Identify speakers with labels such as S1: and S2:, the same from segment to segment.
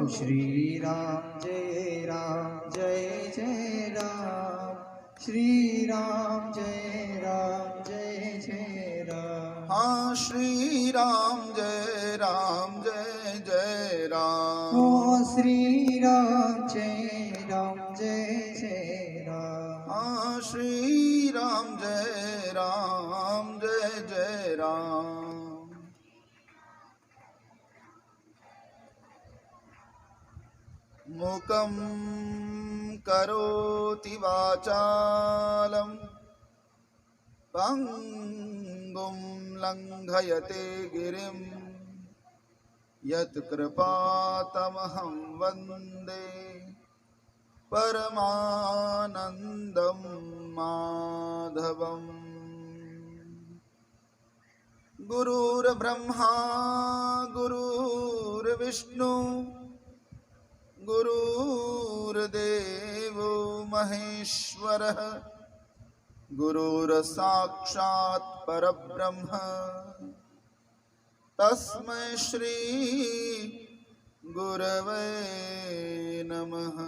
S1: श्री राम जय जय राम, श्री राम जय जय राम।
S2: हाँ श्री राम जय जय राम।
S1: ओ श्री राम जय जय राम।
S2: हाँ श्री राम जय जय राम। मूकं करोति वाचालं पंगुं लंघयते गिरिं यत्कृपातमहं वन्दे परमानन्दं माधवम्। गुरुर्ब्रह्मा गुरुर्विष्णु गुरुर्देवो महेश्वरः, गुरुर्साक्षात् परब्रह्म तस्मै श्री गुरवे नमः।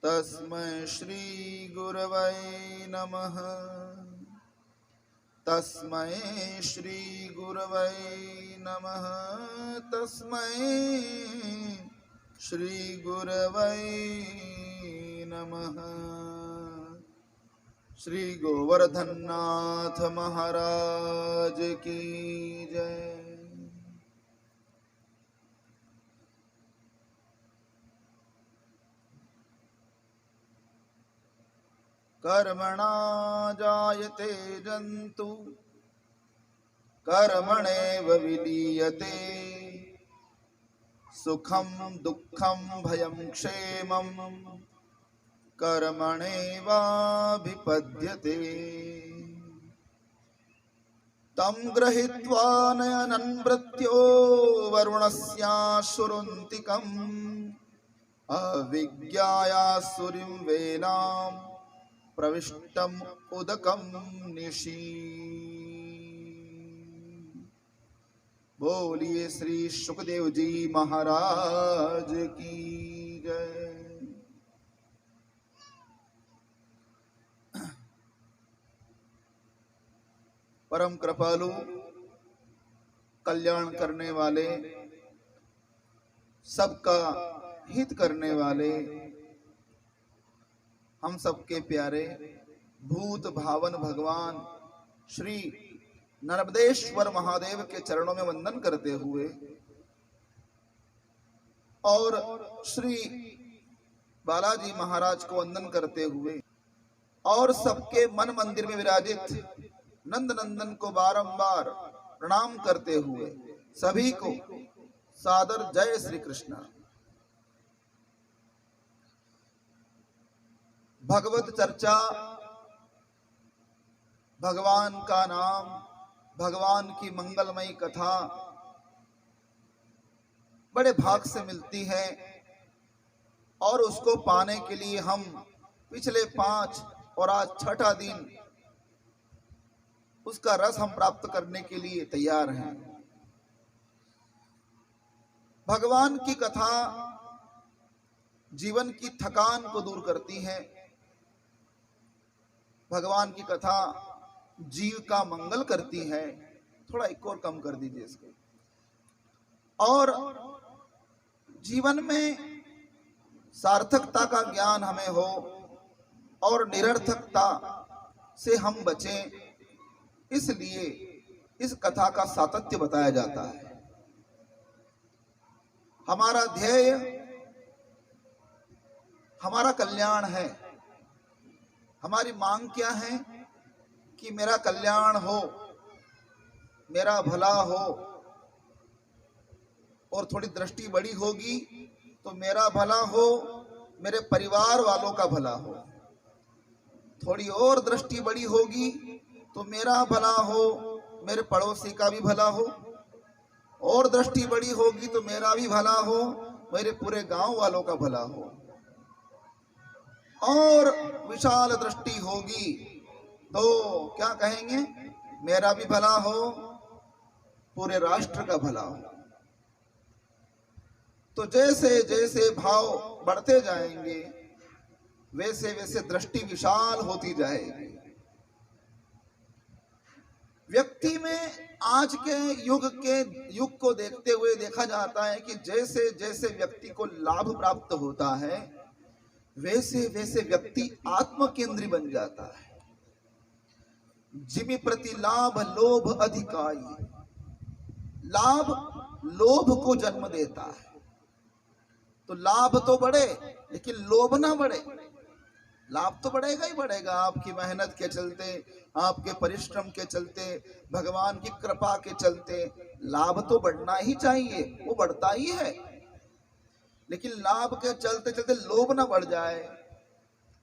S2: तस्मै श्री गुरवे नमः। तस्मै श्री गुरवे नमः। तस्मै श्री गुरवे नमः। श्री गोवर्धननाथ महाराज की जय। कर्मणा जायते जन्तु कर्मणेव विलीयते, सुखं दुःखं भयं क्षेमं कर्मणेवाभिपद्यते। तं गृहीत्वा नयनं मृत्यो वरुणस्याशुरुन्तिकम् अविज्ञायासुरीं वेलां प्रविष्टम उदकम निशी। बोलिए श्री सुखदेव जी महाराज की जय। परम कृपालु कल्याण करने वाले, सबका हित करने वाले, हम सबके प्यारे भूत भावन भगवान श्री नर्मदेश्वर महादेव के चरणों में वंदन करते हुए और श्री बालाजी महाराज को वंदन करते हुए और सबके मन मंदिर में विराजित नंद नंदन को बारंबार प्रणाम करते हुए सभी को सादर जय श्री कृष्ण। भगवत चर्चा, भगवान का नाम, भगवान की मंगलमयी कथा बड़े भाग से मिलती है और उसको पाने के लिए हम पिछले 5 और आज 6ठा दिन उसका रस हम प्राप्त करने के लिए तैयार हैं। भगवान की कथा जीवन की थकान को दूर करती है। भगवान की कथा जीव का मंगल करती है। थोड़ा एक और कम कर दीजिए इसको। और जीवन में सार्थकता का ज्ञान हमें हो और निरर्थकता से हम बचें, इसलिए इस कथा का सातत्य बताया जाता है। हमारा ध्येय हमारा कल्याण है। हमारी मांग क्या है कि मेरा कल्याण हो, मेरा भला हो, और थोड़ी दृष्टि बड़ी होगी तो मेरा भला हो, मेरे परिवार वालों का भला हो। थोड़ी और दृष्टि बड़ी होगी तो मेरा भला हो, मेरे पड़ोसी का भी भला हो। और दृष्टि बड़ी होगी तो मेरा भी भला हो, मेरे पूरे गांव वालों का भला हो। और विशाल दृष्टि होगी तो क्या कहेंगे, मेरा भी भला हो, पूरे राष्ट्र का भला हो। तो जैसे जैसे भाव बढ़ते जाएंगे वैसे वैसे दृष्टि विशाल होती जाएगी। व्यक्ति में आज के युग को देखते हुए देखा जाता है कि जैसे जैसे व्यक्ति को लाभ प्राप्त होता है वैसे वैसे व्यक्ति आत्म केंद्री बन जाता है। जिमि प्रति लाभ लोभ अधिकाई, लाभ लोभ को जन्म देता है। तो लाभ तो बढ़े लेकिन लोभ ना बढ़े। लाभ तो बढ़ेगा ही बढ़ेगा, आपकी मेहनत के चलते, आपके परिश्रम के चलते, भगवान की कृपा के चलते लाभ तो बढ़ना ही चाहिए, वो बढ़ता ही है। लेकिन लाभ के चलते चलते लोभ ना बढ़ जाए।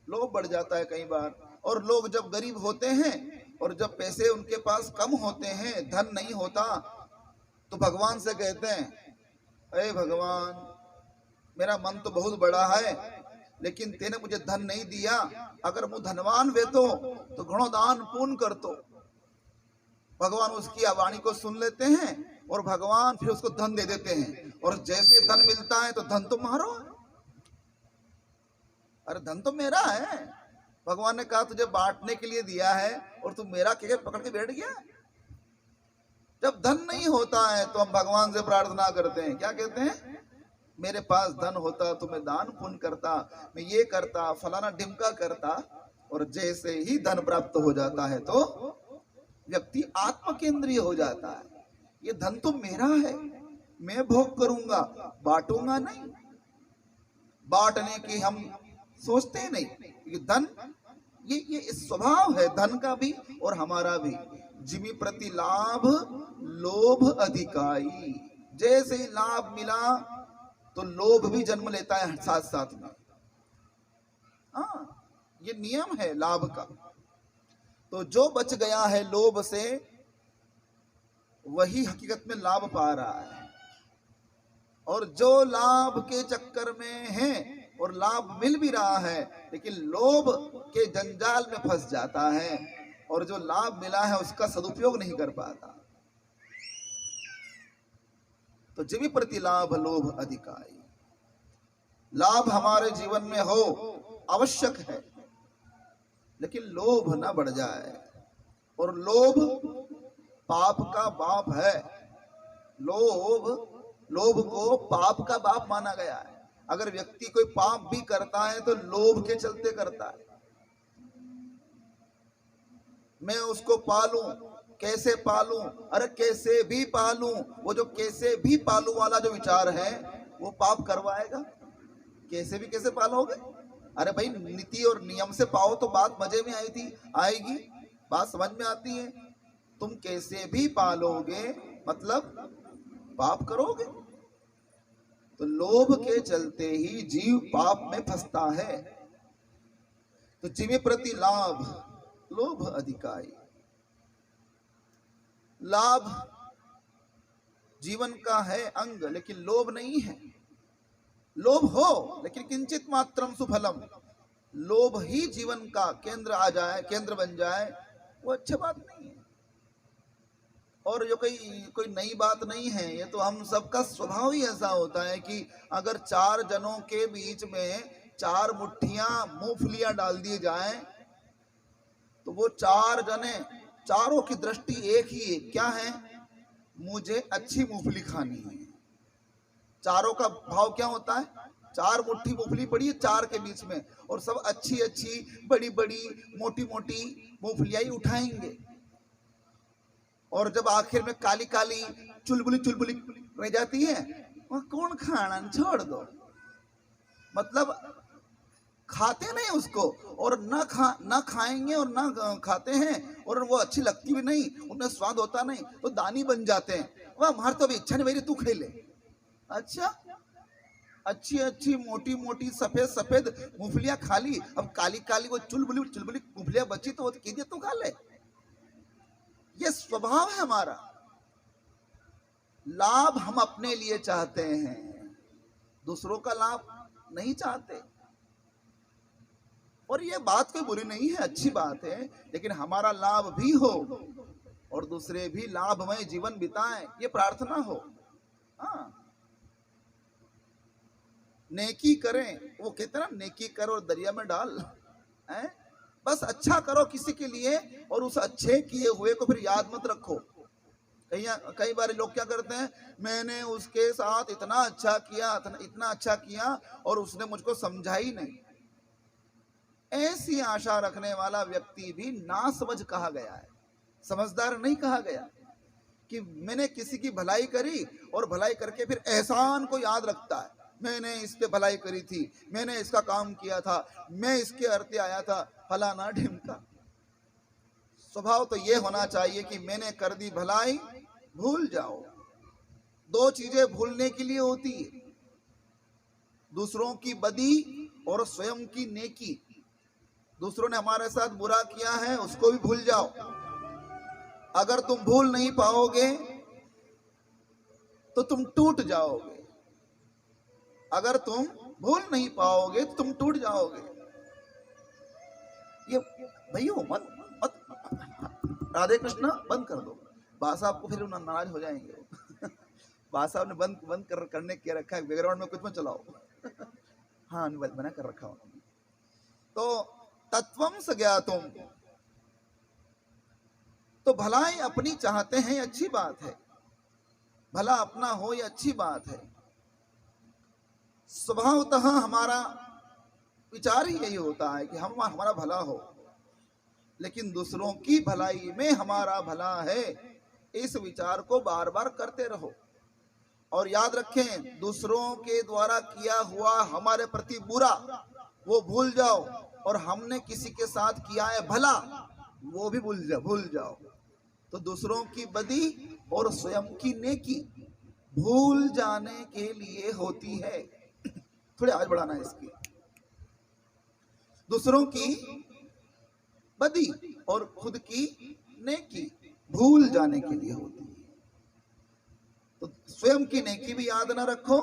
S2: लोभ बढ़ जाता है कई बार। और लोग जब गरीब होते हैं और जब पैसे उनके पास कम होते हैं, धन नहीं होता, तो भगवान से कहते हैं, अरे भगवान मेरा मन तो बहुत बड़ा है लेकिन तेने मुझे धन नहीं दिया, अगर मुझ धनवान वे तो घणो दान पुण्य कर तो। भगवान उसकी वाणी को सुन लेते हैं और भगवान फिर उसको धन दे देते हैं। और जैसे धन मिलता है तो धन तो मारो, अरे धन तो मेरा है, भगवान ने कहा तुझे बांटने के लिए दिया है और तू मेरा के पकड़ के बैठ गया। जब धन नहीं होता है तो हम भगवान से प्रार्थना करते हैं, क्या कहते हैं, मेरे पास धन होता तो मैं दान पुण्य करता, मैं ये करता, फलाना ढिमका करता। और जैसे ही धन प्राप्त हो जाता है तो व्यक्ति आत्म केंद्रीय हो जाता है। ये धन तो मेरा है, मैं भोग करूंगा, बांटूंगा नहीं। बांटने की हम सोचते ही नहीं। ये धन ये स्वभाव है धन का भी और हमारा भी। जिमि प्रति लाभ लोभ अधिकाई, जैसे ही लाभ मिला तो लोभ भी जन्म लेता है साथ साथ में। हाँ, ये नियम है लाभ का। तो जो बच गया है लोभ से वही हकीकत में लाभ पा रहा है। और जो लाभ के चक्कर में है और लाभ मिल भी रहा है लेकिन लोभ के जंजाल में फंस जाता है और जो लाभ मिला है उसका सदुपयोग नहीं कर पाता। तो जिमि प्रति लाभ लोभ अधिकाई, लाभ हमारे जीवन में हो आवश्यक है लेकिन लोभ ना बढ़ जाए। और लोभ पाप का बाप है। लोभ को पाप का बाप माना गया है। अगर व्यक्ति कोई पाप भी करता है तो लोभ के चलते करता है। मैं उसको पालूं, कैसे पालूं, अरे कैसे भी पालूं, वो जो कैसे भी पालूं वाला जो विचार है वो पाप करवाएगा। कैसे भी कैसे पालोगे, अरे भाई नीति और नियम से पाओ तो बात मजे में आएगी, बात समझ में आती है। तुम कैसे भी पालोगे मतलब पाप करोगे। तो लोभ के चलते ही जीव पाप में फंसता है। तो जिमि प्रति लाभ लोभ अधिकाई, लाभ जीवन का है अंग लेकिन लोभ नहीं है। लोभ हो लेकिन किंचित मात्रम सुफलम, लोभ ही जीवन का केंद्र आ जाए, केंद्र बन जाए, वो अच्छी बात नहीं है। और जो कोई नई बात नहीं है, ये तो हम सबका स्वभाव ही ऐसा होता है कि अगर चार जनों के बीच में चार मुट्ठियां मूंगफलियां डाल दी जाए तो वो चार जने, चारों की दृष्टि एक ही है, क्या है, मुझे अच्छी मूंगफली खानी है। चारों का भाव क्या होता है, चार मुट्ठी मूंगफली पड़ी है चार के बीच में और सब अच्छी अच्छी बड़ी बड़ी मोटी मोटी मूंगफलियां ही उठाएंगे। और जब आखिर में काली काली चुलबुली चुलबुली रह जाती है, वह कौन खाना, छोड़ दो। मतलब खाते नहीं उसको, और ना खाएंगे और ना खाते हैं और वो अच्छी लगती भी नहीं, उनमें स्वाद होता नहीं, तो दानी बन जाते हैं। वह हमारी तो अभी इच्छा नहीं, मेरी तू खा ले। अच्छा, अच्छी अच्छी मोटी मोटी सफेद सफेद मूंगफलियां खा ली, अब काली काली वो चुलबुली चुलबुली मूंगफलियां बची तो वो कीजिए तू खा ले। ये स्वभाव है हमारा। लाभ हम अपने लिए चाहते हैं, दूसरों का लाभ नहीं चाहते। और ये बात कोई बुरी नहीं है, अच्छी बात है, लेकिन हमारा लाभ भी हो और दूसरे भी लाभमय जीवन बिताएं, ये प्रार्थना हो। हाँ, नेकी करें, वो कहते हैं ना, नेकी करो और दरिया में डाल, हैं? बस अच्छा करो किसी के लिए, और उस अच्छे किए हुए को फिर याद मत रखो। कई बार लोग क्या करते हैं, मैंने उसके साथ इतना अच्छा किया, इतना अच्छा किया, और उसने मुझको समझा ही नहीं। ऐसी आशा रखने वाला व्यक्ति भी नासमझ कहा गया है, समझदार नहीं कहा गया। कि मैंने किसी की भलाई करी और भलाई करके फिर एहसान को याद रखता है, मैंने इस पे भलाई करी थी, मैंने इसका काम किया था, मैं इसके अर्थे आया था, फलाना ढिमका। स्वभाव तो ये होना चाहिए कि मैंने कर दी भलाई, भूल जाओ। दो चीजें भूलने के लिए होती है, दूसरों की बदी और स्वयं की नेकी। दूसरों ने हमारे साथ बुरा किया है, उसको भी भूल जाओ। अगर तुम भूल नहीं पाओगे तो तुम टूट जाओगे। अगर तुम भूल नहीं पाओगे तो तुम टूट जाओगे। ये भैया मत मत राधे कृष्ण बंद कर दो, बा साहब को फिर नाराज हो जाएंगे। बा साहब ने बंद करने के रखा है, बैकग्राउंड में कुछ मत चलाओ। हाँ, बना कर रखा उन्होंने। तो तत्वम स ज्ञातुम, तो भलाई अपनी चाहते हैं, ये अच्छी बात है, भला अपना हो ये अच्छी बात है। स्वभावतः हमारा विचार ही यही होता है कि हमारा भला हो, लेकिन दूसरों की भलाई में हमारा भला है, इस विचार को बार बार करते रहो। और याद रखें, दूसरों के द्वारा किया हुआ हमारे प्रति बुरा वो भूल जाओ, और हमने किसी के साथ किया है भला वो भी भूल जाओ। तो दूसरों की बदी और स्वयं की नेकी भूल जाने के लिए होती है। थोड़े आगे बढ़ाना है इसकी। दूसरों की बदी और खुद की नेकी भूल जाने के लिए होती है। तो स्वयं की नेकी भी याद ना रखो,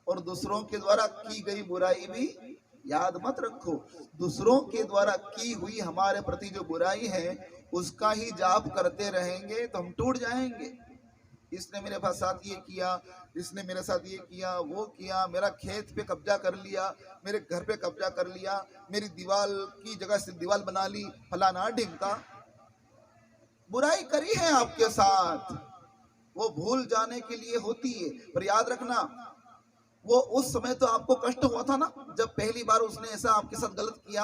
S2: और दूसरों के द्वारा की गई बुराई भी याद मत रखो। दूसरों के द्वारा की हुई हमारे प्रति जो बुराई है उसका ही जाप करते रहेंगे तो हम टूट जाएंगे। इसने मेरे साथ ये किया, इसने मेरे साथ ये किया, वो किया, मेरा खेत पे कब्जा कर लिया, मेरे घर पे कब्जा कर लिया, मेरी दीवार की जगह से दीवार बना ली, फलाना ढिमका। बुराई करी है आपके साथ, वो भूल जाने के लिए होती है। पर याद रखना, वो उस समय तो आपको कष्ट हुआ था ना, जब पहली बार उसने ऐसा आपके साथ गलत किया,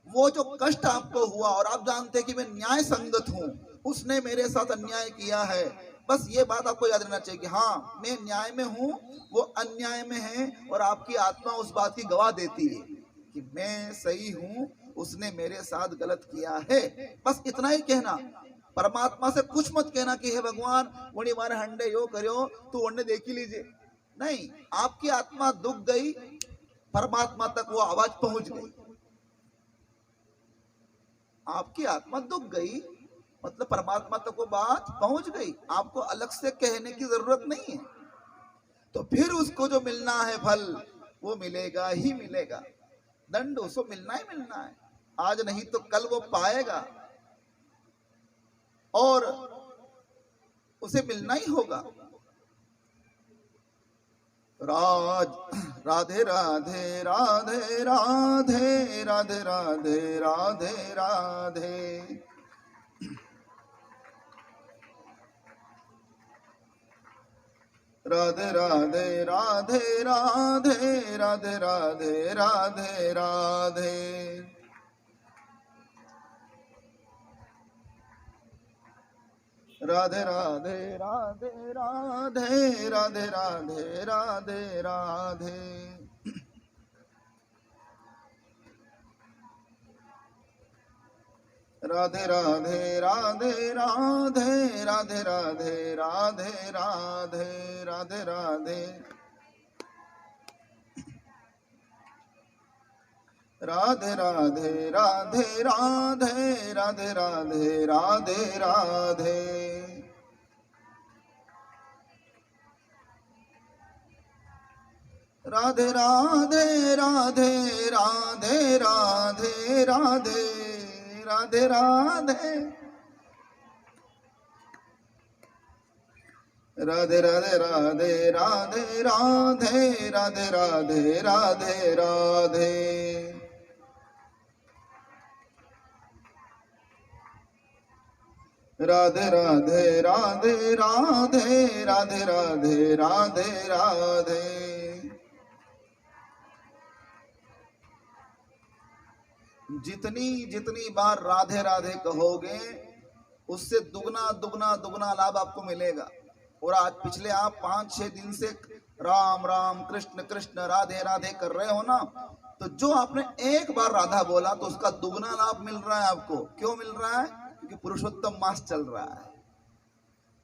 S2: वो जो कष्ट आपको हुआ, और आप जानते हैं कि मैं न्याय संगत हूं, उसने मेरे साथ अन्याय किया है। बस ये बात आपको याद रहना चाहिए कि हाँ, मैं न्याय में हूं, वो अन्याय में है, और आपकी आत्मा उस बात की गवाह देती है कि मैं सही हूं, उसने मेरे साथ गलत किया है। बस इतना ही कहना। परमात्मा से कुछ मत कहना कि हे भगवान वोणी मारे हंडे यो करो तो वोने देखी लीजिए। नहीं, आपकी आत्मा दुख गई, परमात्मा तक वो आवाज पहुंच गई। आपकी आत्मा दुख गई मतलब परमात्मा तक वो बात पहुंच गई, आपको अलग से कहने की जरूरत नहीं है। तो फिर उसको जो मिलना है फल वो मिलेगा ही मिलेगा, दंड उसको मिलना ही मिलना है। आज नहीं तो कल वो पाएगा और उसे मिलना ही होगा। राधे राधे राधे राधे राधे राधे राधे राधे। राधे राधे राधे राधे राधे राधे राधे राधे। राधे राधे राधे राधे राधे राधे राधे राधे। राधे राधे राधे राधे राधे राधे राधे राधे राधे राधे। राधे राधे राधे राधे राधे राधे राधे राधे। राधे राधे राधे राधे राधे राधे राधे राधे। राधे राधे राधे राधे राधे राधे राधे राधे राधे। राधे राधे राधे राधे राधे राधे राधे राधे। जितनी जितनी बार राधे राधे कहोगे उससे दुगना दुगना दुगना लाभ आपको मिलेगा। और आज पिछले आप 5-6 दिन से राम राम कृष्ण कृष्ण राधे राधे कर रहे हो ना, तो जो आपने एक बार राधा बोला तो उसका दुगना लाभ मिल रहा है आपको। क्यों मिल रहा है? क्योंकि पुरुषोत्तम मास चल रहा है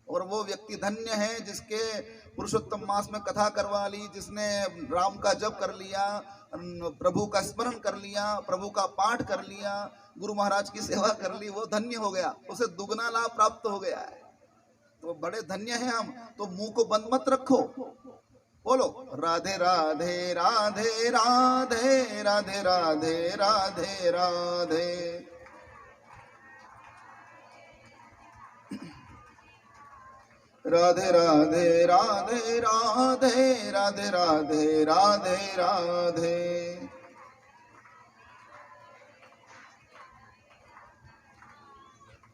S2: और वो व्यक्ति धन्य है जिसके पुरुषोत्तम मास में कथा करवा ली, जिसने राम का जप कर लिया, प्रभु का स्मरण कर लिया, प्रभु का पाठ कर लिया, गुरु महाराज की सेवा कर ली, वो धन्य हो गया, उसे दुगना लाभ प्राप्त हो गया है। तो बड़े धन्य हैं हम। तो मुंह को बंद मत रखो, बोलो राधे राधे राधे राधे राधे राधे राधे राधे। राधे राधे राधे राधे राधे राधे राधे राधे।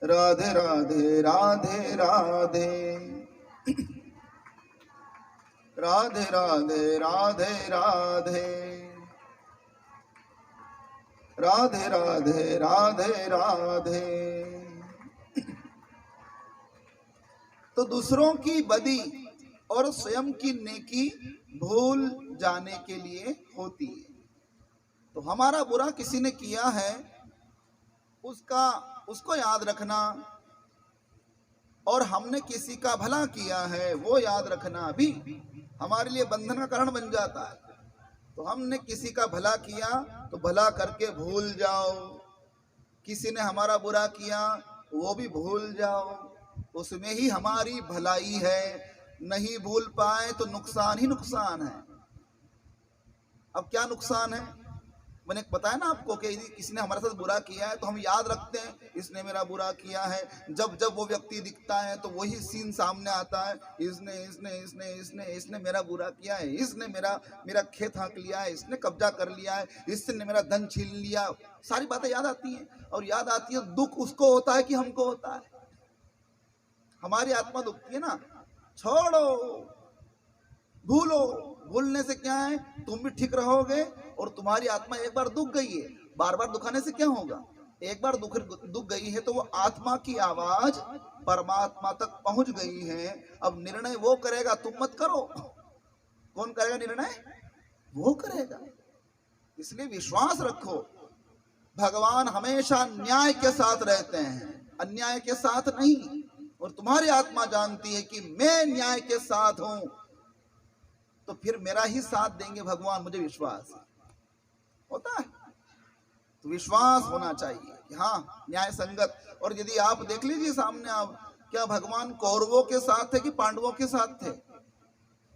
S2: राधे राधे राधे राधे। राधे राधे राधे राधे। राधे राधे राधे राधे। तो दूसरों की बदी और स्वयं की नेकी भूल जाने के लिए होती है। तो हमारा बुरा किसी ने किया है उसको याद रखना, और हमने किसी का भला किया है वो याद रखना भी हमारे लिए बंधन का कारण बन जाता है। तो हमने किसी का भला किया तो भला करके भूल जाओ, किसी ने हमारा बुरा किया वो भी भूल जाओ, उसमें ही हमारी भलाई है। नहीं भूल पाए तो नुकसान ही नुकसान है। अब क्या नुकसान है? मैंने बताया ना आपको कि यदि किसी ने हमारे साथ बुरा किया है तो हम याद रखते हैं इसने मेरा बुरा किया है। जब जब वो व्यक्ति दिखता है तो वही सीन सामने आता है, इसने इसने इसने इसने इसने मेरा बुरा किया है, इसने मेरा खेत हाँक लिया है, इसने कब्जा कर लिया है, इसने मेरा धन छीन लिया। सारी बातें याद आती हैं, और याद आती है दुख उसको होता है कि हमको होता है। हमारी आत्मा दुखती है ना। छोड़ो, भूलो। भूलने से क्या है, तुम भी ठीक रहोगे और तुम्हारी आत्मा एक बार दुख गई है, बार बार दुखाने से क्या होगा? एक बार दुख गई है तो वो आत्मा की आवाज परमात्मा तक पहुंच गई है। अब निर्णय वो करेगा, तुम मत करो। कौन करेगा निर्णय? वो करेगा। इसलिए विश्वास रखो, भगवान हमेशा न्याय के साथ रहते हैं, अन्याय के साथ नहीं। और तुम्हारी आत्मा जानती है कि मैं न्याय के साथ हूं, तो फिर मेरा ही साथ देंगे भगवान, मुझे विश्वास होता है। तो विश्वास होना चाहिए कि हाँ न्याय संगत। और यदि आप देख लीजिए सामने, आप क्या भगवान कौरवों के साथ थे कि पांडवों के साथ थे?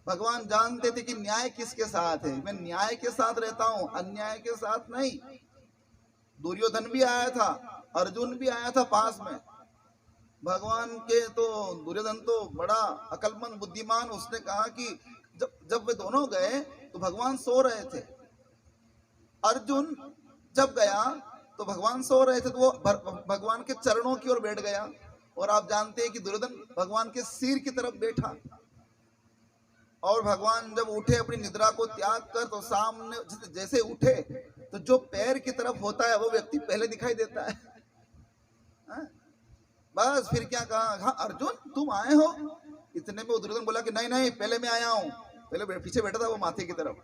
S2: भगवान जानते थे कि न्याय किसके साथ है। मैं न्याय के साथ रहता हूं, अन्याय के साथ नहीं। दुर्योधन भी आया था, अर्जुन भी आया था पास में। भगवान के तो दुर्योधन तो बड़ा अकलमंद बुद्धिमान, उसने कहा कि जब वे दोनों गए तो भगवान सो रहे थे। अर्जुन जब गया तो भगवान सो रहे थे, तो वो भगवान के चरणों की ओर बैठ गया। और आप जानते हैं कि दुर्योधन भगवान के सिर की तरफ बैठा। और भगवान जब उठे अपनी निद्रा को त्याग कर, तो सामने जैसे उठे तो जो पैर की तरफ होता है वो व्यक्ति पहले दिखाई देता है। बस फिर क्या कहा, हाँ अर्जुन तुम आए हो? इतने में दुर्योधन बोला कि नहीं नहीं पहले मैं आया हूँ। पहले पीछे बैठा था वो माथे की तरफ।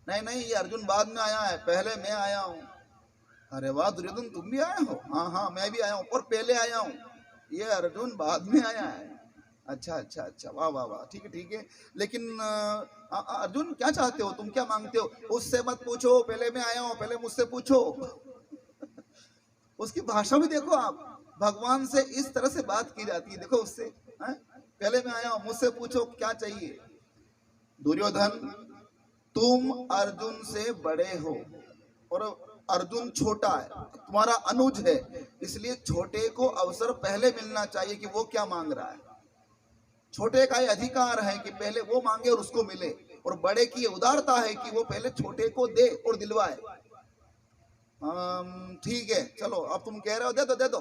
S2: नहीं नहीं ये अर्जुन बाद में आया है, पहले मैं आया हूँ। अरे वाह दुर्योधन तुम भी आए हो? हाँ हाँ मैं भी आया हूँ और पहले आया हूँ, ये अर्जुन बाद में आया है। अच्छा अच्छा अच्छा, वाह वाह वाह, ठीक है ठीक है। लेकिन अर्जुन क्या चाहते हो, तुम क्या मांगते हो? उससे मत पूछो, पहले मैं आया हूँ, पहले मुझसे पूछो। उसकी भाषा भी देखो आप, भगवान से इस तरह से बात की जाती है। देखो उससे पहले मैं आया हूं, मुझसे पूछो क्या चाहिए। दुर्योधन तुम अर्जुन से बड़े हो और अर्जुन छोटा है, तुम्हारा अनुज है, इसलिए छोटे को अवसर पहले मिलना चाहिए कि वो क्या मांग रहा है। छोटे का ये अधिकार है कि पहले वो मांगे और उसको मिले, और बड़े की ये उदारता है कि वो पहले छोटे को दे और दिलवाए। ठीक है चलो, अब तुम कह रहे हो दे दो।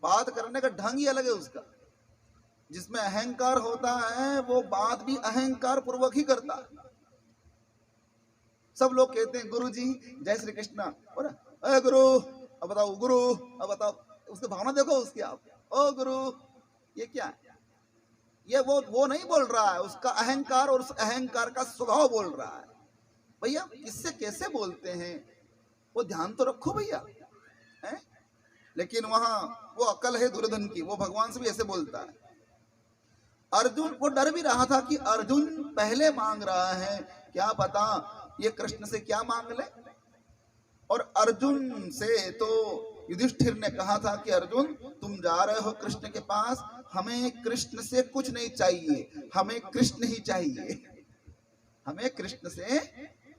S2: बात करने का ढंग ही अलग है उसका। जिसमें अहंकार होता है वो बात भी अहंकार पूर्वक ही करता है। सब लोग कहते हैं गुरु जी जय श्री कृष्णा, और अरे गुरु अब बताओ, गुरु अब बताओ, उसकी भावना देखो उसकी आप, ओ गुरु ये क्या है? ये वो नहीं बोल रहा है, उसका अहंकार और उस अहंकार का स्वभाव बोल रहा है। भैया किससे कैसे बोलते हैं वो ध्यान तो रखो भैया, है? लेकिन वहां वो अकल है दुर्योधन की, वो भगवान से भी ऐसे बोलता है। अर्जुन को डर भी रहा था कि अर्जुन पहले मांग रहा है, क्या पता ये कृष्ण से क्या मांग ले। और अर्जुन से तो युधिष्ठिर ने कहा था कि अर्जुन तुम जा रहे हो कृष्ण के पास, हमें कृष्ण से कुछ नहीं चाहिए, हमें कृष्ण ही चाहिए। हमें कृष्ण से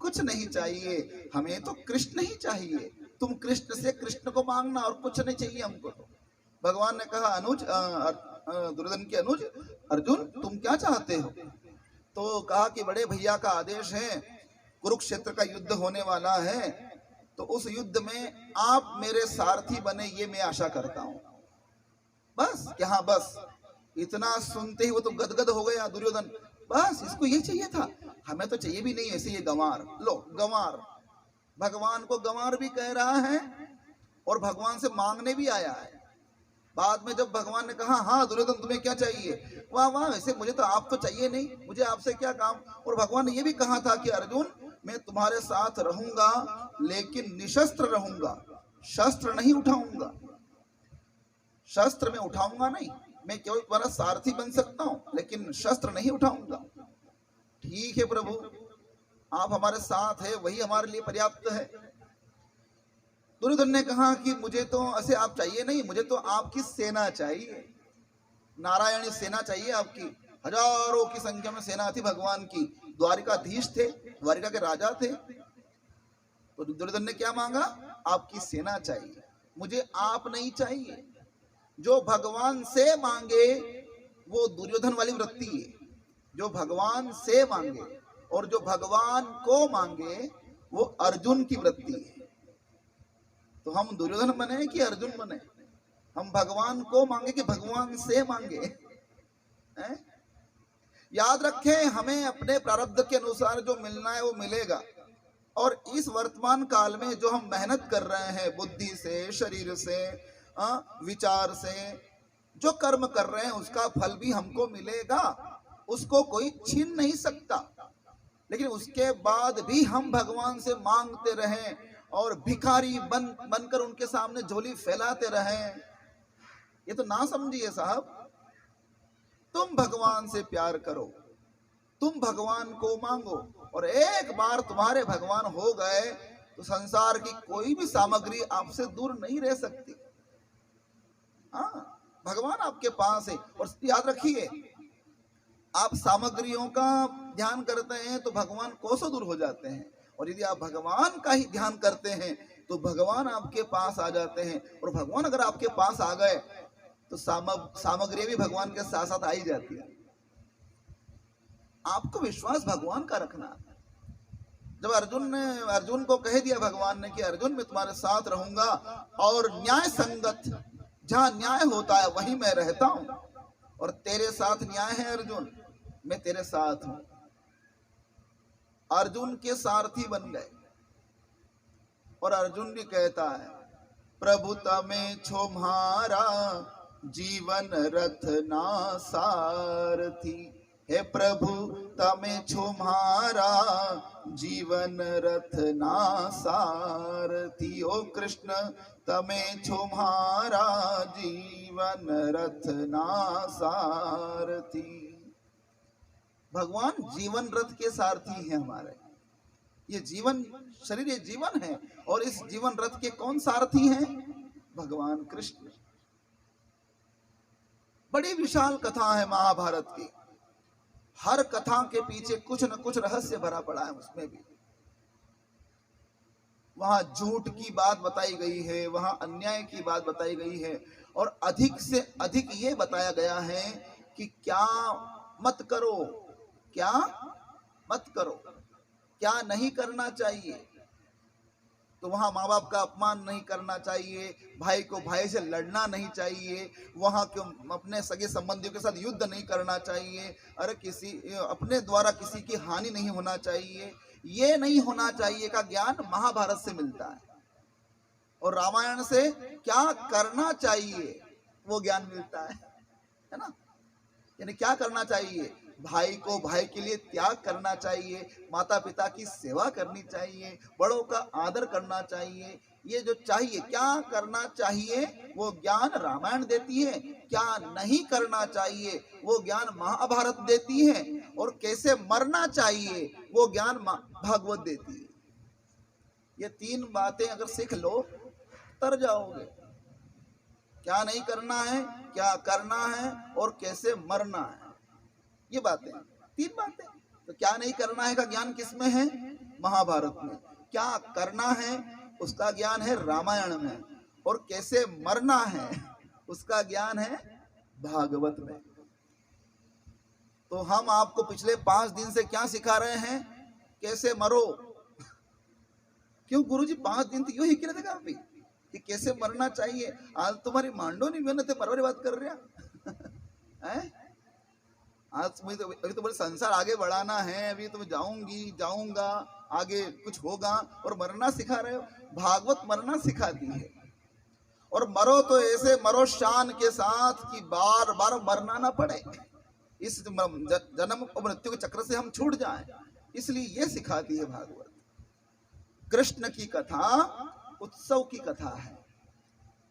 S2: कुछ नहीं चाहिए, हमें तो कृष्ण ही चाहिए। तुम कृष्ण से कृष्ण को मांगना और कुछ नहीं चाहिए हमको। तो भगवान ने कहा अनुज, दुर्योधन के अनुज अर्जुन तुम क्या चाहते हो? तो कहा कि बड़े भैया का आदेश है, कुरुक्षेत्र का युद्ध होने वाला है, तो उस युद्ध में आप मेरे सारथी बने ये मैं आशा करता हूं। बस क्या, बस इतना सुनते ही वो तो गदगद हो गया दुर्योधन। बस इसको यही चाहिए था, हमें तो चाहिए भी नहीं ऐसे ये गंवार। लो गंवार, भगवान को गंवार भी कह रहा है और भगवान से मांगने भी आया है। बाद में जब भगवान ने कहा हाँ दुर्योधन तुम्हें क्या चाहिए, वाह वाह वैसे मुझे तो आप तो चाहिए नहीं, मुझे आपसे क्या काम। और भगवान ने ये भी कहा था कि अर्जुन मैं तुम्हारे साथ रहूंगा लेकिन निशस्त्र रहूंगा, शस्त्र नहीं उठाऊंगा। शस्त्र में उठाऊंगा नहीं, मैं केवल तुम्हारा सारथी बन सकता हूं लेकिन शस्त्र नहीं उठाऊंगा। ठीक है प्रभु, आप हमारे साथ है वही हमारे लिए पर्याप्त है। दुर्योधन ने कहा कि मुझे तो ऐसे आप चाहिए नहीं, मुझे तो आपकी सेना चाहिए, नारायणी सेना चाहिए आपकी। हजारों की संख्या में सेना थी भगवान की, द्वारिकाधीश थे, द्वारिका के राजा थे। तो दुर्योधन ने क्या मांगा, आपकी सेना चाहिए, मुझे आप नहीं चाहिए। जो भगवान से मांगे वो दुर्योधन वाली वृत्ति है, जो भगवान से मांगे और जो भगवान को मांगे वो अर्जुन की वृत्ति है। तो हम दुर्योधन बने कि अर्जुन बने? हम भगवान को मांगे कि भगवान से मांगे? है? याद रखें, हमें अपने प्रारब्ध के अनुसार जो मिलना है वो मिलेगा। और इस वर्तमान काल में जो हम मेहनत कर रहे हैं बुद्धि से, शरीर से, विचार से जो कर्म कर रहे हैं उसका फल भी हमको मिलेगा, उसको कोई छीन नहीं सकता। लेकिन उसके बाद भी हम भगवान से मांगते रहें और भिखारी बनकर उनके सामने झोली फैलाते रहें, ये तो ना समझिए साहब। तुम भगवान से प्यार करो, तुम भगवान को मांगो, और एक बार तुम्हारे भगवान हो गए तो संसार की कोई भी सामग्री आपसे दूर नहीं रह सकती। हाँ, भगवान आपके पास है। और याद रखिए, आप सामग्रियों का ध्यान करते हैं तो भगवान कोसों दूर हो जाते हैं, और यदि आप भगवान का ही ध्यान करते हैं तो भगवान आपके पास आ जाते हैं। और भगवान अगर आपके पास आ गए तो सामग्री भी भगवान के साथ साथ आ ही जाती है। आपको विश्वास भगवान का रखना। जब अर्जुन को कह दिया भगवान ने कि अर्जुन मैं तुम्हारे साथ रहूंगा और न्याय संगत जहां न्याय होता है वहीं मैं रहता हूं, और तेरे साथ न्याय है अर्जुन, मैं तेरे साथ हूं। अर्जुन के सारथी बन गए। और अर्जुन भी कहता है प्रभु तमें छोम्हारा जीवन रथ ना सारथी, हे प्रभु तमें छोम्हारा जीवन रथ ना सारथी। ओ कृष्ण तमें छोम्हारा जीवन रथ ना सारथी। भगवान जीवन रथ के सारथी हैं हमारे। ये जीवन शरीर ये जीवन है, और इस जीवन रथ के कौन सारथी हैं? भगवान कृष्ण। बड़ी विशाल कथा है महाभारत की। हर कथा के पीछे कुछ न कुछ रहस्य भरा पड़ा है। उसमें भी वहां झूठ की बात बताई गई है, वहां अन्याय की बात बताई गई है, और अधिक से अधिक ये बताया गया है कि क्या मत करो, क्या मत करो, क्या नहीं करना चाहिए। तो वहां माँ बाप का अपमान नहीं करना चाहिए, भाई को भाई से लड़ना नहीं चाहिए, वहां क्यों अपने सगे संबंधियों के साथ युद्ध नहीं करना चाहिए, अरे किसी अपने द्वारा किसी की हानि नहीं होना चाहिए, ये नहीं होना चाहिए का ज्ञान महाभारत से मिलता है। और रामायण से क्या करना चाहिए वो ज्ञान मिलता है ना। यानी क्या करना चाहिए, भाई को भाई के लिए त्याग करना चाहिए, माता पिता की सेवा करनी चाहिए, बड़ों का आदर करना चाहिए, ये जो चाहिए क्या करना चाहिए वो ज्ञान रामायण देती है, क्या नहीं करना चाहिए वो ज्ञान महाभारत देती है, और कैसे मरना चाहिए वो ज्ञान भागवत देती है। ये तीन बातें अगर सीख लो तर जाओगे। क्या नहीं करना है, क्या करना है, और कैसे मरना है, ये बातें, तीन बातें। तो क्या नहीं करना है का ज्ञान किसमें है, महाभारत में। क्या करना है उसका ज्ञान है रामायण में, और कैसे मरना है उसका ज्ञान है भागवत में। तो हम आपको पिछले 5 दिन से क्या सिखा रहे हैं, कैसे मरो। क्यों गुरुजी 5 दिन तो यूं ही किया था अभी कि कैसे मरना चाहिए। आज तुम्हारी मांडो नहीं मैंने तो मरवारी बात कर रहा है। आज मुझे तो अभी तो बोले संसार आगे बढ़ाना है, अभी तो जाऊंगा आगे कुछ होगा, और मरना सिखा रहे हो। भागवत मरना सिखाती है, और मरो तो ऐसे मरो शान के साथ कि बार बार मरना ना पड़े, इस जन्म और मृत्यु के चक्र से हम छूट जाएं, इसलिए ये सिखाती है भागवत। कृष्ण की कथा उत्सव की कथा है।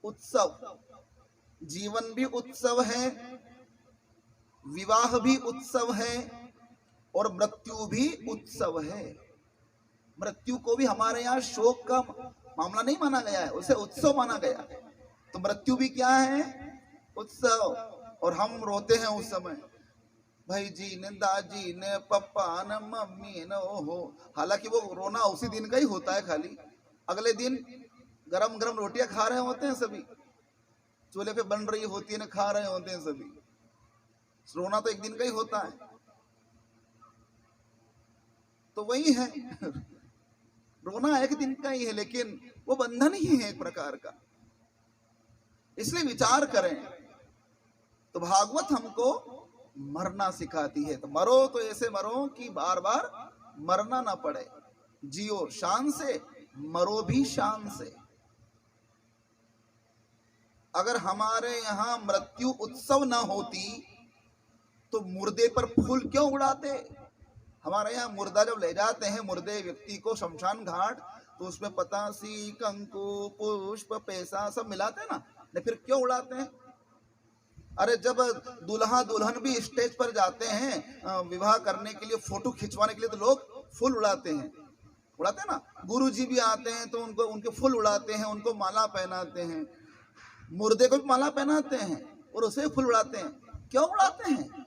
S2: उत्सव, जीवन भी उत्सव है, विवाह भी उत्सव है, और मृत्यु भी उत्सव है। मृत्यु को भी हमारे यहाँ शोक का मामला नहीं माना गया है, उसे उत्सव माना गया है। तो मृत्यु भी क्या है, उत्सव। और हम रोते हैं उस समय, भाई जी ने, दादी ने, पापा ने, मम्मी ने, ओहो। हालांकि वो रोना उसी दिन का ही होता है, खाली अगले दिन गरम गरम रोटियां खा रहे होते हैं सभी, चूल्हे पे बन रही होती है ना, खा रहे होते हैं सभी। रोना तो एक दिन का ही होता है। तो वही है रोना एक दिन का ही है, लेकिन वो बंधन ही है एक प्रकार का। इसलिए विचार करें तो भागवत हमको मरना सिखाती है। तो मरो तो ऐसे मरो कि बार बार मरना ना पड़े, जियो शान से, मरो भी शान से। अगर हमारे यहाँ मृत्यु उत्सव ना होती तो मुर्दे पर फूल क्यों उड़ाते। हमारे यहाँ मुर्दा जब ले जाते हैं मुर्दे व्यक्ति को शमशान घाट, तो उसमें पतासी, कंकु, पुष्प, पैसा सब मिलाते हैं ना, नहीं फिर क्यों उड़ाते हैं। अरे जब दूल्हा दुल्हन भी स्टेज पर जाते हैं विवाह करने के लिए, फोटो खिंचवाने के लिए, तो लोग फूल उड़ाते हैं ना। गुरुजी भी आते हैं तो उनको उनके फूल उड़ाते हैं, उनको माला पहनाते हैं, मुर्दे को भी माला पहनाते हैं और उसे फूल उड़ाते हैं। क्यों उड़ाते हैं।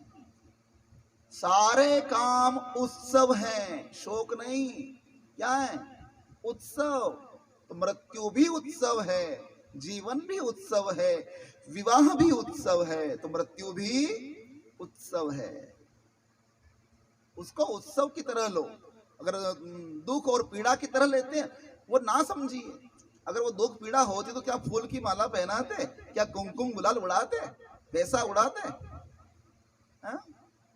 S2: सारे काम उत्सव हैं, शोक नहीं। क्या है, उत्सव। तो मृत्यु भी उत्सव है, जीवन भी उत्सव है, विवाह भी उत्सव है, तो मृत्यु भी उत्सव है। उसको उत्सव की तरह लो। अगर दुख और पीड़ा की तरह लेते हैं वो ना समझिए। अगर वो दुख पीड़ा होती तो क्या फूल की माला पहनाते, क्या कुमकुम गुलाल उड़ाते, पैसा उड़ाते।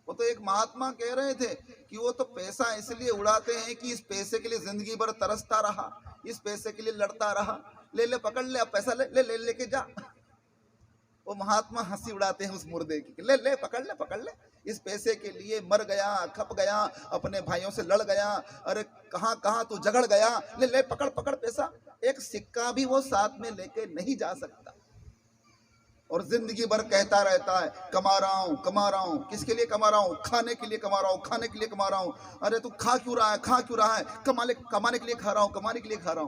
S2: वो तो एक महात्मा कह रहे थे कि वो तो पैसा इसलिए उड़ाते हैं कि इस पैसे के लिए जिंदगी भर तरसता रहा, इस पैसे के लिए लड़ता रहा, ले ले पकड़ ले, अब पैसा ले ले लेके जा। वो महात्मा हंसी उड़ाते हैं उस मुर्दे की, ले ले पकड़ ले, इस पैसे के लिए मर गया, खप गया, अपने भाइयों से लड़ गया, अरे कहाँ कहाँ तू झगड़ गया, ले ले पकड़ पैसा। एक सिक्का भी वो साथ में लेके नहीं जा सकता, और जिंदगी भर कहता रहता है कमा रहा हूँ। किसके लिए कमा रहा हूँ, खाने के लिए कमा रहा हूँ। अरे तू खा क्यों रहा है, कमाने के लिए खा रहा हूँ।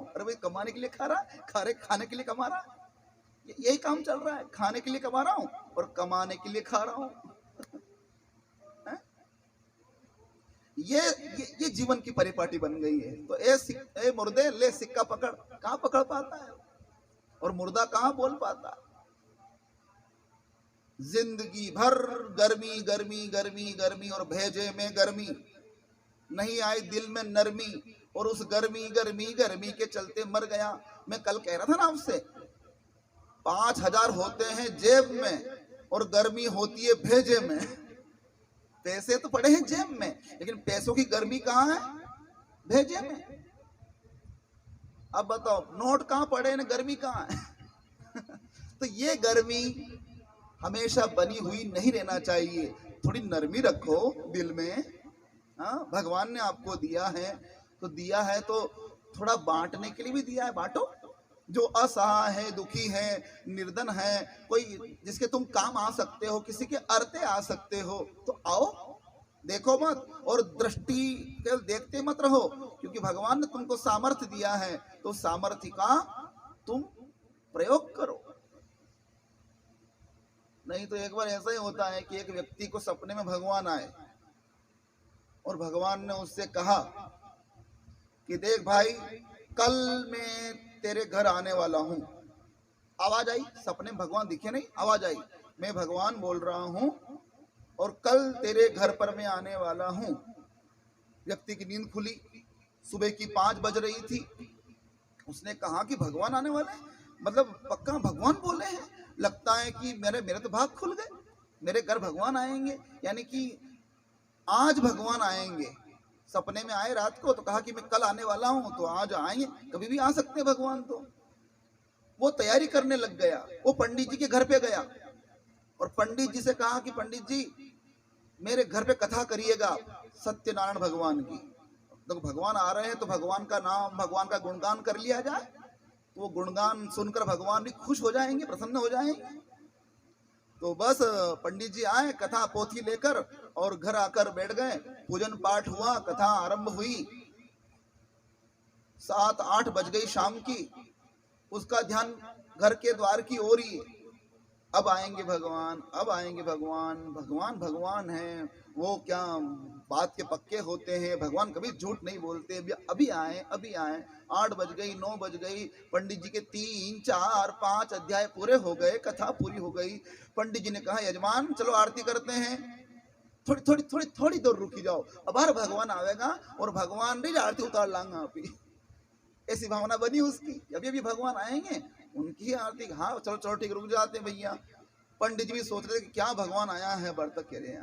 S2: अरे भाई कमाने के लिए खा रहा है, खाने के लिए कमा रहा है, यही काम चल रहा है। खाने के लिए कमा रहा हूँ और कमाने के लिए खा रहा हूँ। ये जीवन की परिपाटी बन गई है। तो ए मुर्दे ले सिक्का पकड़, कहाँ पकड़ पाता है, और मुर्दा कहाँ बोल पाता। जिंदगी भर गर्मी गर्मी गर्मी गर्मी और भेजे में गर्मी, नहीं आई दिल में नरमी, और उस गर्मी गर्मी गर्मी के चलते मर गया। मैं कल कह रहा था ना आपसे, 5,000 होते हैं जेब में और गर्मी होती है भेजे में। पैसे तो पड़े हैं जेब में, लेकिन पैसों की गर्मी कहाँ है? भेजे में। अब बताओ, नोट कहाँ पड़े हैं, गर्मी कहाँ है? तो ये गर्मी हमेशा बनी हुई नहीं रहना चाहिए, थोड़ी नरमी रखो दिल में। हाँ, भगवान ने आपको दिया है तो थोड़ा बांटने के लिए भी दिया है, बांटो। जो असहाय है, दुखी है, निर्धन है, कोई जिसके तुम काम आ सकते हो, किसी के अर्थे आ सकते हो, तो आओ, देखो मत, और दृष्टि केवल देखते मत रहो, क्योंकि भगवान ने तुमको सामर्थ्य दिया है, तो सामर्थ्य का तुम प्रयोग करो। नहीं तो एक बार ऐसा ही होता है कि एक व्यक्ति को सपने में भगवान आए और भगवान ने उससे कहा कि देख भाई, कल मैं तेरे घर आने वाला हूं। आवाज आई, सपने में भगवान दिखे नहीं, आवाज आई, मैं भगवान बोल रहा हूं और कल तेरे घर पर मैं आने वाला हूं। व्यक्ति की नींद खुली, सुबह की 5 बज रही थी। उसने कहा कि भगवान आने वाले हैं, मतलब पक्का भगवान बोले हैं, लगता है कि मेरे तो भाग खुल गए, मेरे घर भगवान आएंगे, यानी कि आज भगवान आएंगे। सपने में आए रात को, तो कहा कि मैं कल आने वाला हूं, तो आज आएंगे, कभी भी आ सकते हैं भगवान। तो वो तैयारी करने लग गया, वो पंडित जी के घर पे गया और पंडित जी से कहा कि पंडित जी, मेरे घर पे कथा करिएगा सत्यनारायण भगवान की। तो भगवान आ रहे हैं तो भगवान का नाम, भगवान का गुणगान कर लिया जाए, तो वो गुणगान सुनकर भगवान भी खुश हो जाएंगे, प्रसन्न हो जाएंगे। तो बस पंडित जी आए कथा पोथी लेकर और घर आकर बैठ गए। पूजन पाठ हुआ, कथा आरंभ हुई। 7-8 बज गई शाम की। उसका ध्यान घर के द्वार की ओर ही, अब आएंगे भगवान, अब आएंगे भगवान, भगवान भगवान है, वो क्या बात के पक्के होते हैं, भगवान कभी झूठ नहीं बोलते, अभी आए अभी आए। 8 बज गई, 9 बज गई, पंडित जी के 3, 4, 5 अध्याय पूरे हो गए, कथा पूरी हो गई। पंडित जी ने कहा, यजमान चलो आरती करते हैं, थोड़ी थोड़ी थोड़ी थोड़ी देर रुकी जाओ, अब हर भगवान आवेगा और भगवान नहीं आरती उतार लांगा आप ही। ऐसी भावना बनी उसकी, अभी अभी भगवान आएंगे, उनकी आरती। हाँ चलो चलो ठीक, रुक जाते हैं भैया। पंडित जी भी सोच रहे थे कि क्या भगवान आया है बर्तक के लिए,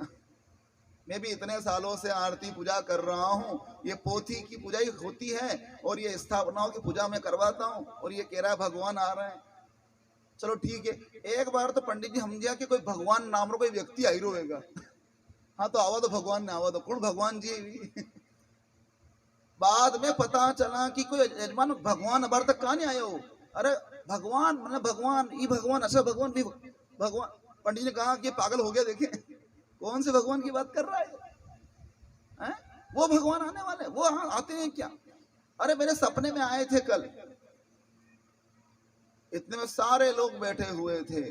S2: मैं भी इतने सालों से आरती पूजा कर रहा हूँ, ये पोथी की पूजा ही होती है और ये स्थापनाओं की पूजा मैं करवाता हूँ, और ये कह रहा है भगवान आ रहे हैं। चलो ठीक है। एक बार तो पंडित जी समझा कि कोई भगवान नाम रो कोई व्यक्ति आई रहेगा। हाँ तो आवा तो भगवान ने, आवा तो कौन भगवान जी भी। बाद में पता चला कि कोई यजमान भगवान अबार तक कहाँ नहीं आए हो। अरे भगवान मतलब भगवान, ये भगवान, अच्छा भगवान भी भगवान। पंडित ने कहा कि पागल हो गया, देखे कौन से भगवान की बात कर रहा है? वो भगवान आने वाले, वो आते हैं क्या? अरे मेरे सपने में आए थे कल। इतने में सारे लोग बैठे हुए थे।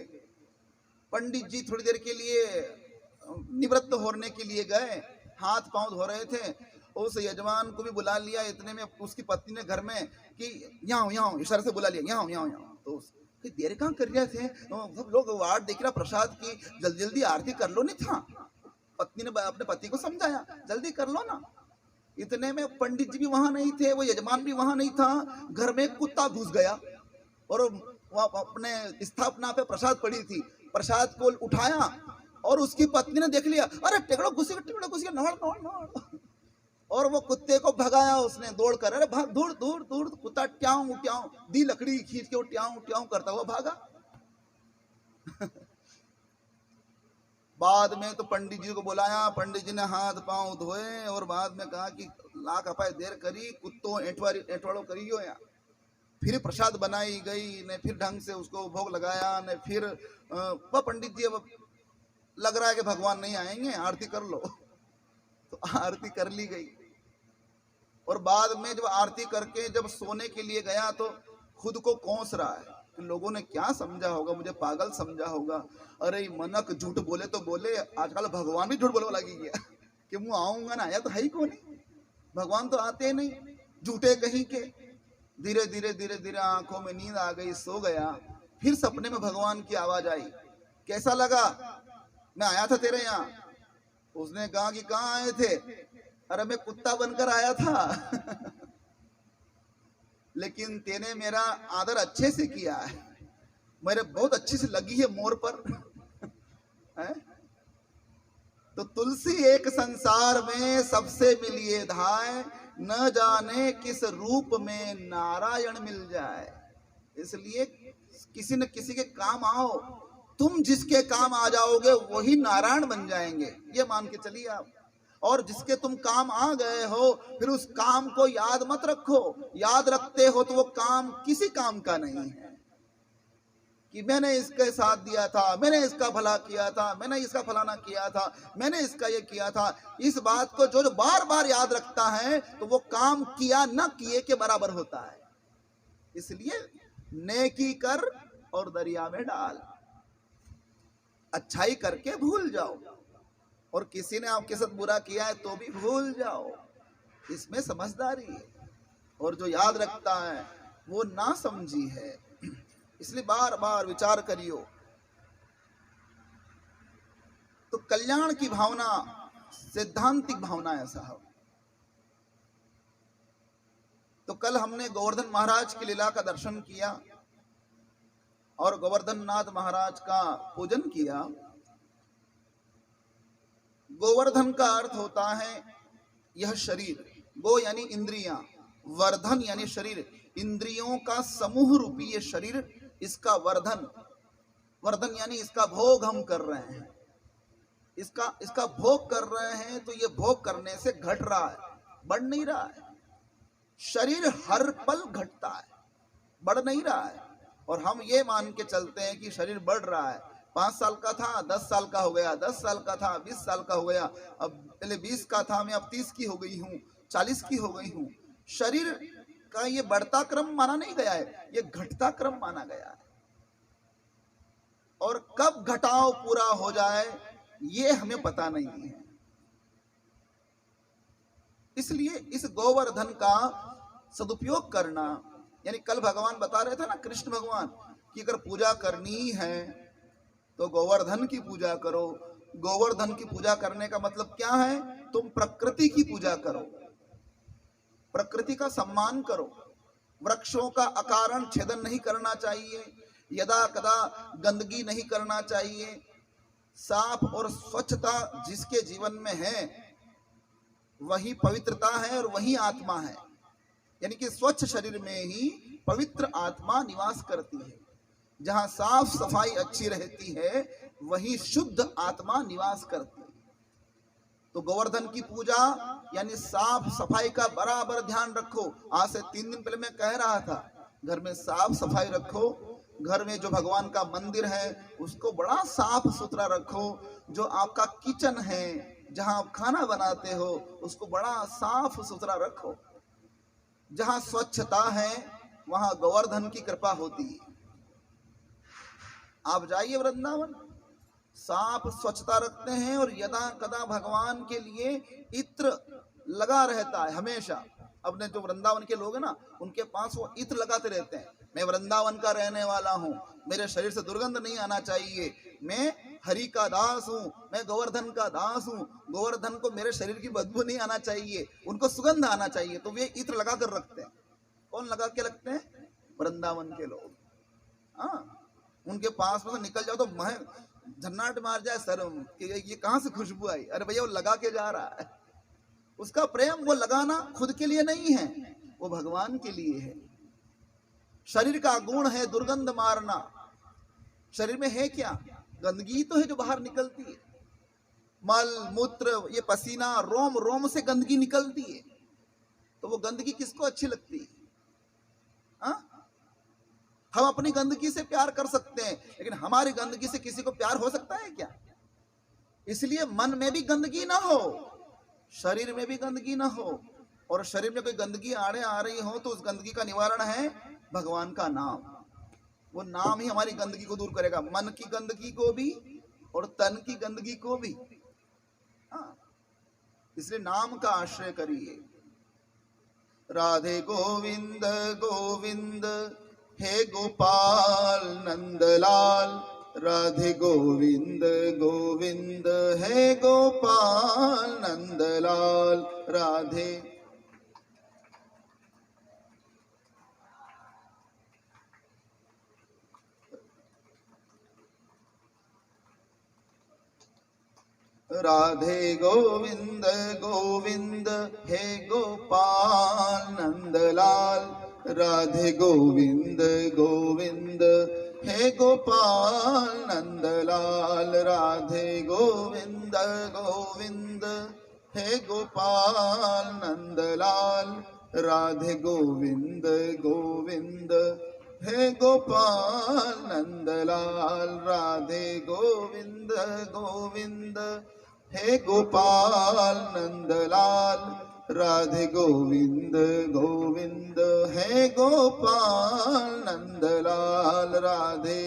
S2: पंडित जी थोड़ी देर के लिए निवृत्त होने के लिए गए, हाथ पांव धो रहे थे। उस यजमान को भी बुला लिया। इतने में उसकी पत्नी ने घर में कि यहाँ यहाँ इशारे से बुला लिया, यहाँ यहाँ यहाँ। तो देर कहाँ कर रहे थे, सब लोग वार्ड देख रहा प्रसाद की, जल्दी जल्दी आरती कर लो। नहीं था, पत्नी ने अपने पति को समझाया, जल्दी कर लो ना। इतने में पंडित जी भी वहां नहीं थे, वो यजमान भी वहां नहीं था। घर में कुत्ता घुस गया और अपने स्थापना पे प्रसाद पड़ी थी, प्रसाद को उठाया और उसकी पत्नी ने देख लिया, अरे टेकड़ो घुस गया, नौड़। और वो कुत्ते को भगाया उसने दौड़ कर। अरे भाग, दूर दूर दूर। कुत्ता ट्याऊ ट्याऊ दी लकड़ी खींच के वो ट्याऊ ट्याऊ करता हुआ भागा। बाद में तो पंडित जी को बुलाया, पंडित जी ने हाथ पांव धोए और बाद में कहा कि लाख अपाय देर करी, कुत्तों एठवाड़ो करियो या। फिर प्रसाद बनाई गई ने, फिर ढंग से उसको भोग लगाया ने। फिर वह पंडित जी अब लग रहा है कि भगवान नहीं आएंगे, आरती कर लो। तो आरती कर ली गई। और बाद में जब आरती करके जब सोने के लिए गया तो खुद को कोस रहा है कि लोगों ने क्या समझा होगा, मुझे पागल समझा होगा। अरे मनक झूठ बोले तो बोले, आजकल भगवान भी झूठ बोलने लगी गया कि मुँह आऊंगा ना, आया तो है ही कौन, भगवान तो आते नहीं, झूठे कहीं के। धीरे धीरे आंखों में नींद आ गई, सो गया। फिर सपने में भगवान की आवाज आई कैसा लगा, मैं आया था तेरे यहाँ। उसने कहा कि कहाँ आए थे? अरे मैं कुत्ता बनकर आया था लेकिन तेने मेरा आदर अच्छे से किया है, मेरे बहुत अच्छी से लगी है मोर पर है? तो तुलसी एक संसार में सबसे मिलिए धाय, न जाने किस रूप में नारायण मिल जाए। इसलिए किसी न किसी के काम आओ, तुम जिसके काम आ जाओगे वही नारायण बन जाएंगे, ये मान के चलिए आप। और जिसके तुम काम आ गए हो, फिर उस काम को याद मत रखो। याद रखते हो तो वो काम किसी काम का नहीं है कि मैंने इसके साथ दिया था, मैंने इसका भला किया था, मैंने इसका फलाना किया था, मैंने इसका ये किया था। इस बात को जो बार बार याद रखता है तो वो काम किया न किए के बराबर होता है। इसलिए नेकी कर और दरिया में डाल, अच्छाई करके भूल जाओ, और किसी ने आपके साथ बुरा किया है तो भी भूल जाओ। इसमें समझदारी है। और जो याद रखता है वो ना समझी है। इसलिए बार बार विचार करियो। तो कल्याण की भावना सैद्धांतिक भावना है साहब। तो कल हमने गोवर्धन महाराज की लीला का दर्शन किया और गोवर्धन नाथ महाराज का पूजन किया। गोवर्धन का अर्थ होता है यह शरीर, गो यानी इंद्रियां, वर्धन यानी शरीर, इंद्रियों का समूह रूपी ये शरीर, इसका वर्धन, वर्धन यानी इसका भोग हम कर रहे हैं, इसका भोग कर रहे हैं। तो ये भोग करने से घट रहा है, बढ़ नहीं रहा है। शरीर हर पल घटता है, बढ़ नहीं रहा है। और हम ये मान के चलते हैं कि शरीर बढ़ रहा है। 5 साल का था 10 साल का हो गया, 10 साल का था 20 साल का हो गया, अब पहले 20 का था मैं अब 30 की हो गई हूँ, 40 की हो गई हूँ। शरीर का ये बढ़ता क्रम माना नहीं गया है, ये घटता क्रम माना गया है। और कब घटाव पूरा हो जाए ये हमें पता नहीं है। इसलिए इस गोवर्धन का सदुपयोग करना, यानी कल भगवान बता रहे थे ना, कृष्ण भगवान, कि अगर पूजा करनी है तो गोवर्धन की पूजा करो। गोवर्धन की पूजा करने का मतलब क्या है? तुम प्रकृति की पूजा करो, प्रकृति का सम्मान करो। वृक्षों का अकारण छेदन नहीं करना चाहिए, यदा कदा गंदगी नहीं करना चाहिए। साफ और स्वच्छता जिसके जीवन में है वही पवित्रता है और वही आत्मा है। यानी कि स्वच्छ शरीर में ही पवित्र आत्मा निवास करती है। जहां साफ सफाई अच्छी रहती है वही शुद्ध आत्मा निवास करती है। तो गोवर्धन की पूजा यानी साफ सफाई का बराबर ध्यान रखो। आज से 3 दिन पहले मैं कह रहा था, घर में साफ सफाई रखो। घर में जो भगवान का मंदिर है उसको बड़ा साफ सुथरा रखो। जो आपका किचन है, जहां आप खाना बनाते हो, उसको बड़ा साफ सुथरा रखो। जहां स्वच्छता है वहां गोवर्धन की कृपा होती है। आप जाइए वृंदावन, साफ स्वच्छता रखते हैं और यदा कदा भगवान के लिए इत्र लगा रहता है हमेशा। अपने जो वृंदावन के लोग हैं ना, उनके पास वो इत्र लगाते रहते हैं। मैं वृंदावन का रहने वाला हूँ, मेरे शरीर से दुर्गंध नहीं आना चाहिए, मैं हरि का दास हूँ, मैं गोवर्धन का दास हूँ, गोवर्धन को मेरे शरीर की बदबू नहीं आना चाहिए, उनको सुगंध आना चाहिए। तो वे इत्र लगा कर रखते हैं। कौन लगा के रखते हैं? वृंदावन के लोग। हाँ, उनके पास में तो निकल जाओ तो झन्नाट मार जाए सर कि ये कहां से खुशबू आई। अरे भैया वो लगा के जा रहा है। उसका प्रेम, वो लगाना खुद के लिए नहीं है, वो भगवान के लिए है। शरीर का गुण है दुर्गंध मारना। शरीर में है क्या? गंदगी तो है जो बाहर निकलती है। मल मूत्र, ये पसीना, रोम रोम से गंदगी निकलती है। तो वो गंदगी किसको अच्छी लगती है? हाँ? हम अपनी गंदगी से प्यार कर सकते हैं, लेकिन हमारी गंदगी से किसी को प्यार हो सकता है क्या? इसलिए मन में भी गंदगी ना हो, शरीर में भी गंदगी ना हो। और शरीर में कोई गंदगी आड़े आ रही हो तो उस गंदगी का निवारण है भगवान का नाम। वो नाम ही हमारी गंदगी को दूर करेगा, मन की गंदगी को भी और तन की गंदगी को भी। हाँ, इसलिए नाम का आश्रय करिए। राधे गोविंद गोविंद, हे गोपाल नंदलाल, राधे गोविंद गोविंद है गोपाल नंदलाल राधे। राधे गोविंद गोविंद हे गोपाल नंदलाल राधे गोविंद गोविंद हे गोपाल नंदलाल राधे गोविंद गोविंद हे गोपाल नंदलाल राधे गोविंद गोविंद हे गोपाल नंदलाल राधे गोविंद गोविंद हे गोपाल नंदलाल राधे गोविंद गोविंद हे गोपाल नंदलाल राधे।